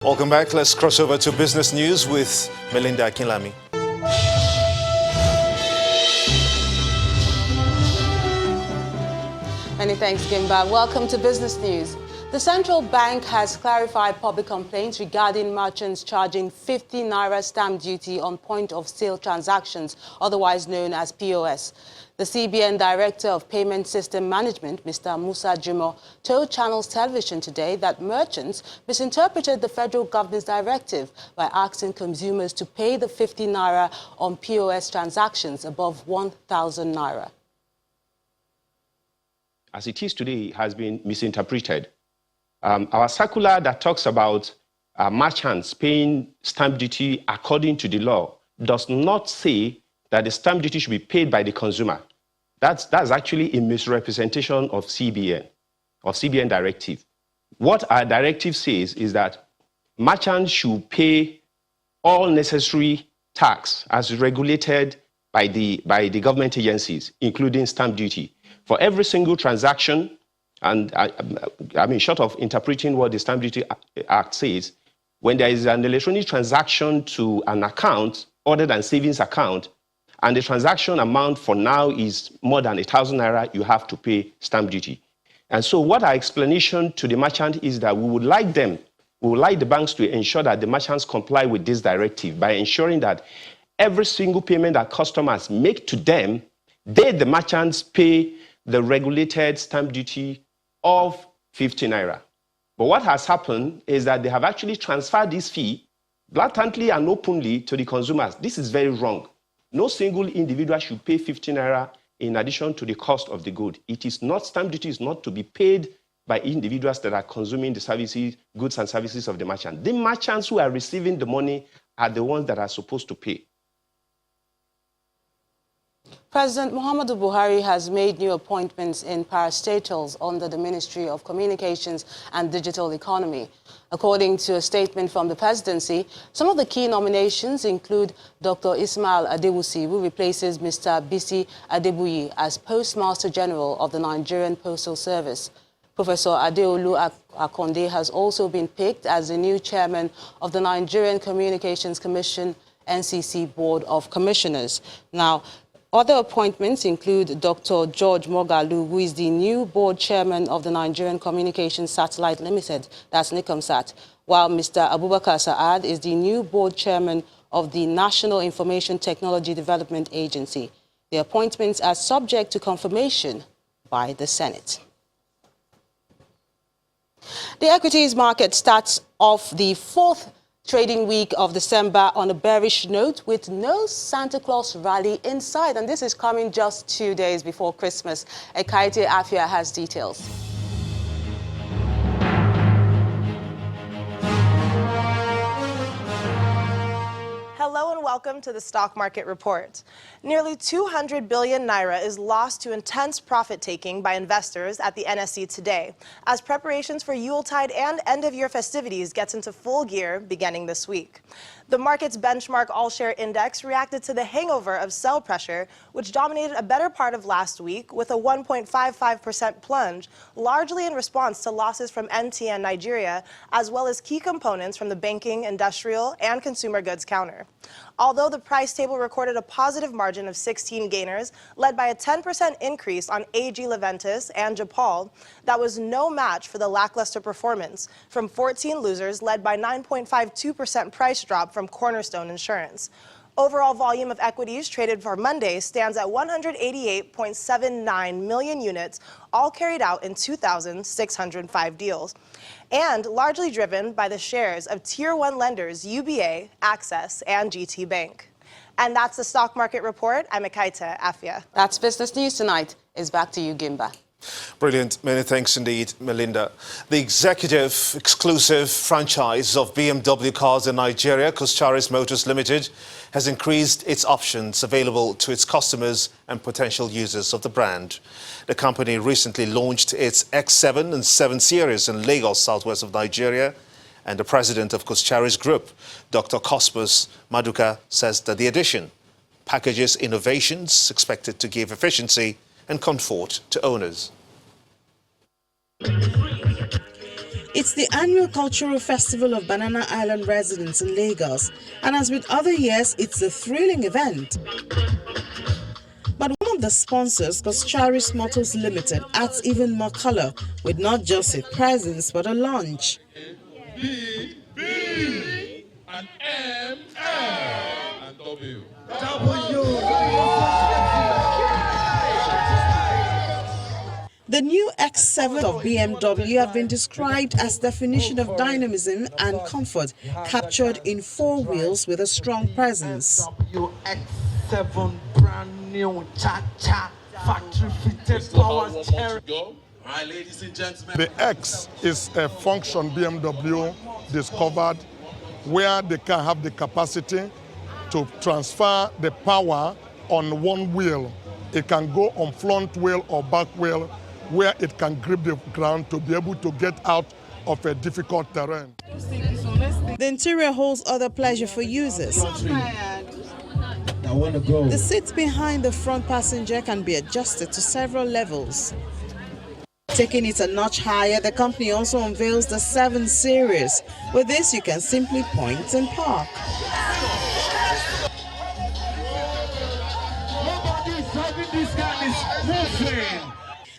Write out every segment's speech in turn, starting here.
Welcome back. Let's cross over to business news with Melinda Akinlami. Many thanks, Gimba. Welcome to Business News. The central bank has clarified public complaints regarding merchants charging 50 naira stamp duty on point-of-sale transactions, otherwise known as POS. The CBN Director of Payment System Management, Mr. Musa Jumo, told Channels Television today that merchants misinterpreted the federal government's directive by asking consumers to pay the 50 naira on POS transactions above 1,000 naira. As it is today, has been misinterpreted. Our circular that talks about merchants paying stamp duty according to the law does not say that the stamp duty should be paid by the consumer. That's actually a misrepresentation of CBN, of CBN directive. What our directive says is that merchants should pay all necessary tax as regulated by the government agencies, including stamp duty. For every single transaction, and I mean, short of interpreting what the Stamp Duty Act says, when there is an electronic transaction to an account other than savings account, and the transaction amount for now is more than 1,000 naira, you have to pay stamp duty. And so what our explanation to the merchant is that we would like the banks to ensure that the merchants comply with this directive by ensuring that every single payment that customers make to them, they, the merchants, pay the regulated stamp duty of 50 naira. But what has happened is that they have actually transferred this fee blatantly and openly to the consumers. This is very wrong. No single individual should pay 50 naira in addition to the cost of the good. It is not, stamp duty is not to be paid by individuals that are consuming the services, goods and services of the merchant. The merchants who are receiving the money are the ones that are supposed to pay. President Muhammadu Buhari has made new appointments in parastatals under the Ministry of Communications and Digital Economy. According to a statement from the presidency, some of the key nominations include Dr. Ismail Adewusi, who replaces Mr. Bisi Adebuyi as Postmaster General of the Nigerian Postal Service. Professor Adeolu Akonde has also been picked as the new chairman of the Nigerian Communications Commission, NCC Board of Commissioners. Now, other appointments include Dr. George Mogalu, who is the new board chairman of the Nigerian Communications Satellite Limited, that's NICOMSAT, while Mr. Abubakar Saad is the new board chairman of the National Information Technology Development Agency. The appointments are subject to confirmation by the Senate. The equities market starts off the fourth trading week of December on a bearish note with no Santa Claus rally in sight. And this is coming just 2 days before Christmas. Ekaite Afia has details. Hello and welcome to the Stock Market Report. Nearly 200 billion naira is lost to intense profit-taking by investors at the NSE today, as preparations for Yuletide and end-of-year festivities gets into full gear beginning this week. The market's benchmark all-share index reacted to the hangover of sell pressure, which dominated a better part of last week with a 1.55% plunge, largely in response to losses from NTN Nigeria, as well as key components from the banking, industrial, and consumer goods counter. Although the price table recorded a positive margin of 16 gainers, led by a 10% increase on AG Leventis and Japal, that was no match for the lackluster performance from 14 losers, led by 9.52% price drop from Cornerstone Insurance. Overall volume of equities traded for Monday stands at 188.79 million units, all carried out in 2,605 deals, and largely driven by the shares of Tier 1 lenders UBA, Access, and GT Bank. And that's the Stock Market Report. I'm Ekaite Afia. That's Business News Tonight. It's back to you, Gimba. Brilliant. Many thanks indeed, Melinda. The executive exclusive franchise of BMW cars in Nigeria, Coscharis Motors Limited, has increased its options available to its customers and potential users of the brand. The company recently launched its X7 and 7 series in Lagos, southwest of Nigeria, and the president of Coscharis Group, Dr. Cosmas Maduka, says that the addition packages innovations expected to give efficiency and comfort to owners. It's the annual cultural festival of Banana Island residents in Lagos, and as with other years, it's a thrilling event. But one of the sponsors, Charis Motors Limited, adds even more color with not just a presence but a launch. B and M and W. The new X7 of BMW have been described as definition of dynamism and comfort, captured in four wheels with a strong presence. X7 brand new cha-cha factory fitted power steering. All right, ladies and gentlemen. The X is a function BMW discovered where they can have the capacity to transfer the power on one wheel. It can go on front wheel or back wheel, where it can grip the ground to be able to get out of a difficult terrain. The interior holds other pleasure for users. The seats behind the front passenger can be adjusted to several levels. Taking it a notch higher, the company also unveils the 7 Series. With this, you can simply point and park.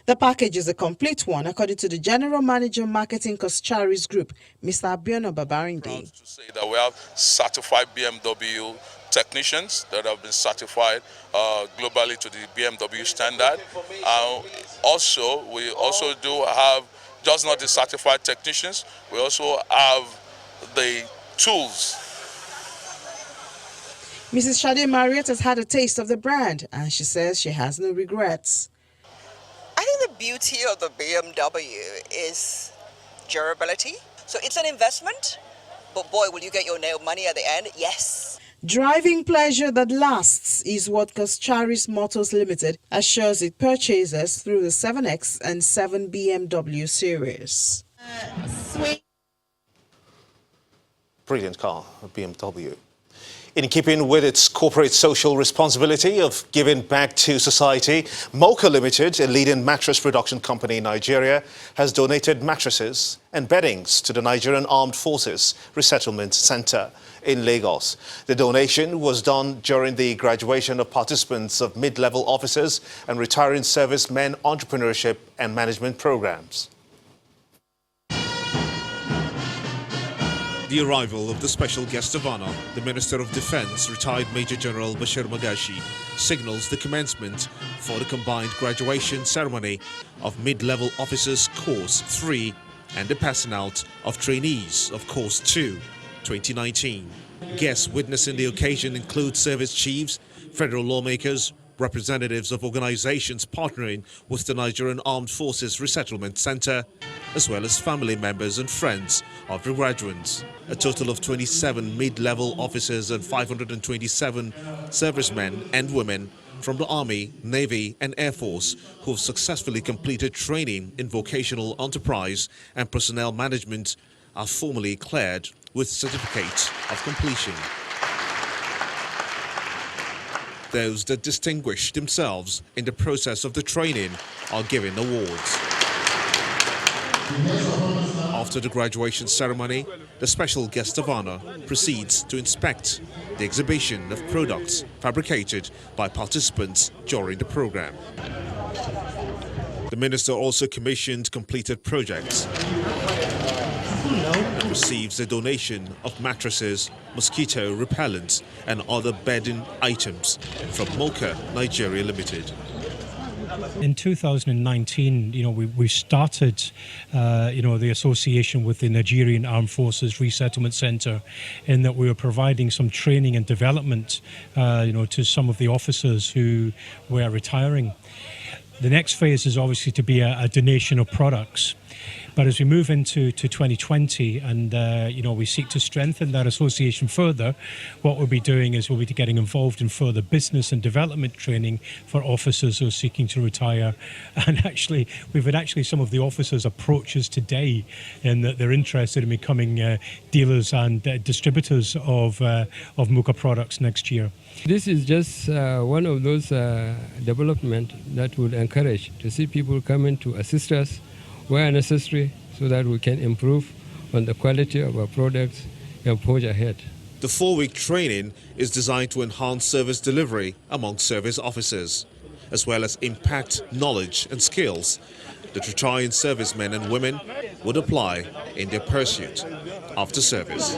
The package is a complete one, according to the General Manager Marketing Charis Group, Mr. Abiono Babarinde. To say that we have certified BMW technicians that have been certified globally to the BMW standard. We also do have just not the certified technicians, we also have the tools. Mrs. Shade Marriott has had a taste of the brand, and she says she has no regrets. I think the beauty of the BMW is durability. So it's an investment, but boy, will you get your money at the end? Yes. Driving pleasure that lasts is what Charis Motors Limited assures its purchasers through the 7X and 7 BMW series. Brilliant car, a BMW. In keeping with its corporate social responsibility of giving back to society, Mocha Limited, a leading mattress production company in Nigeria, has donated mattresses and beddings to the Nigerian Armed Forces Resettlement Center in Lagos. The donation was done during the graduation of participants of mid-level officers and retiring servicemen entrepreneurship and management programs. The arrival of the special guest of honor, the Minister of Defense, retired Major General Bashir Magashi, signals the commencement for the combined graduation ceremony of Mid-Level Officers Course 3 and the passing out of trainees of Course 2, 2019. Guests witnessing the occasion include service chiefs, federal lawmakers, representatives of organizations partnering with the Nigerian Armed Forces Resettlement Center, as well as family members and friends of the graduates. A total of 27 mid-level officers and 527 servicemen and women from the Army, Navy and Air Force who have successfully completed training in vocational enterprise and personnel management are formally cleared with certificates of completion. Those that distinguished themselves in the process of the training are given awards. After the graduation ceremony, the special guest of honor proceeds to inspect the exhibition of products fabricated by participants during the program. The minister also commissioned completed projects and receives a donation of mattresses, mosquito repellents and other bedding items from Mocha Nigeria Limited. In 2019, we started, the association with the Nigerian Armed Forces Resettlement Center, in that we were providing some training and development, to some of the officers who were retiring. The next phase is obviously to be a donation of products. But as we move into 2020 and, we seek to strengthen that association further, what we'll be doing is we'll be getting involved in further business and development training for officers who are seeking to retire. And actually, we've had some of the officers approach us today in that they're interested in becoming dealers and distributors of Mocha products next year. This is just one of those development that would encourage to see people coming to assist us where necessary, so that we can improve on the quality of our products and forge ahead. The 4-week training is designed to enhance service delivery among service officers, as well as impact knowledge and skills that retiring servicemen and women would apply in their pursuit after service.